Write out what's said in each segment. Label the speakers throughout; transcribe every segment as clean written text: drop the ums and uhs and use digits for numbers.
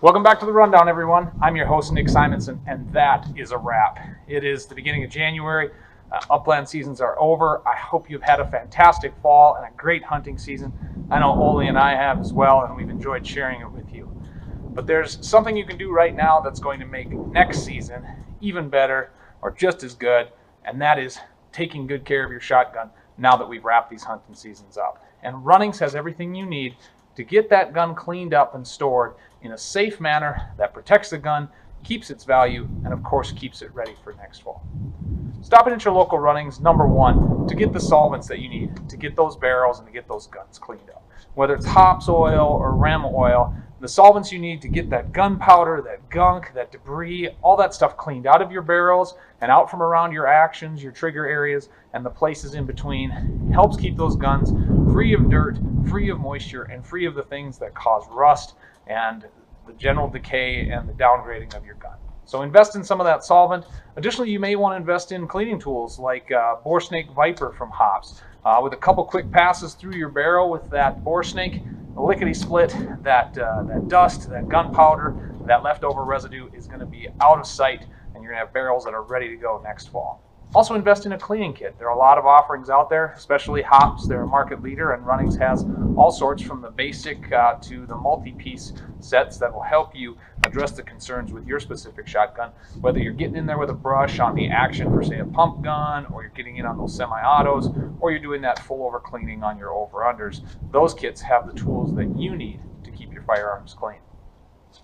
Speaker 1: Welcome back to the Rundown, everyone. I'm your host, Nick Simonson, and that is a wrap. It is the beginning of January. Upland seasons are over. I hope you've had a fantastic fall and a great hunting season. I know Oli and I have as well, and we've enjoyed sharing it with you. But there's something you can do right now that's going to make next season even better or just as good, and that is taking good care of your shotgun now that we've wrapped these hunting seasons up. And Runnings has everything you need to get that gun cleaned up and stored in a safe manner that protects the gun, keeps its value, and of course keeps it ready for next fall. Stop in at your local Runnings, number one, to get the solvents that you need to get those barrels and to get those guns cleaned up. Whether it's hops oil or rem oil, the solvents you need to get that gunpowder, that gunk, that debris, all that stuff cleaned out of your barrels and out from around your actions, your trigger areas, and the places in between helps keep those guns free of dirt, free of moisture, and free of the things that cause rust and the general decay and the downgrading of your gun. So invest in some of that solvent. Additionally, you may want to invest in cleaning tools like Bore Snake Viper from Hops. With a couple quick passes through your barrel with that Bore Snake, lickety-split, that dust, that gunpowder, that leftover residue is going to be out of sight, and you're going to have barrels that are ready to go next fall. Also invest in a cleaning kit. There are a lot of offerings out there, especially Hops. They're a market leader, and Runnings has all sorts from the basic to the multi-piece sets that will help you address the concerns with your specific shotgun, whether you're getting in there with a brush on the action for, say, a pump gun, or you're getting in on those semi-autos, or you're doing that full over cleaning on your over-unders. Those kits have the tools that you need to keep your firearms clean.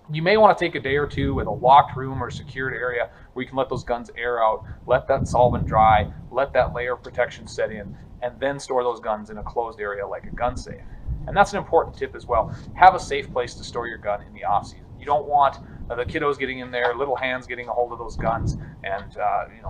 Speaker 1: You may want to take a day or two with a locked room or secured area where you can let those guns air out, let that solvent dry, let that layer of protection set in, and then store those guns in a closed area like a gun safe. And that's an important tip as well. Have a safe place to store your gun in the off season. You don't want the kiddos getting in there, little hands getting a hold of those guns, and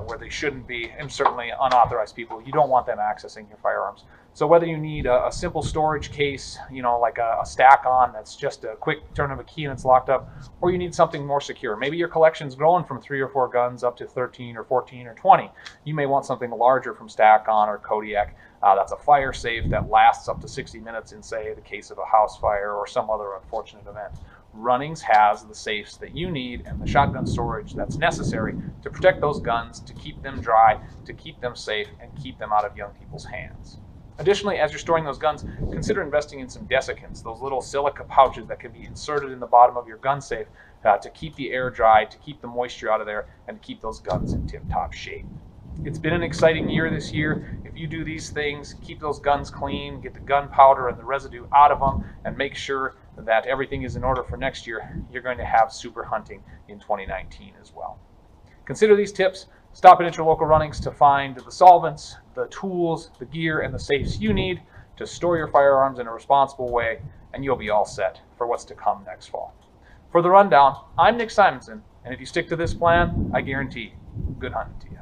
Speaker 1: where they shouldn't be, and certainly unauthorized people. You don't want them accessing your firearms. So whether you need a simple storage case, like a stack on that's just a quick turn of a key and it's locked up, or you need something more secure. Maybe your collection's growing from 3 or 4 guns up to 13 or 14 or 20. You may want something larger from Stack On or Kodiak. That's a fire safe that lasts up to 60 minutes in, say, the case of a house fire or some other unfortunate event. Runnings has the safes that you need and the shotgun storage that's necessary to protect those guns, to keep them dry, to keep them safe, and keep them out of young people's hands. Additionally, as you're storing those guns, consider investing in some desiccants, those little silica pouches that can be inserted in the bottom of your gun safe to keep the air dry, to keep the moisture out of there, and to keep those guns in tip-top shape. It's been an exciting year this year. If you do these things, keep those guns clean, get the gunpowder and the residue out of them, and make sure that everything is in order for next year, you're going to have super hunting in 2019 as well. Consider these tips. Stop in at your local Runnings to find the solvents, the tools, the gear, and the safes you need to store your firearms in a responsible way, and you'll be all set for what's to come next fall. For the Rundown, I'm Nick Simonson, and if you stick to this plan, I guarantee good hunting to you.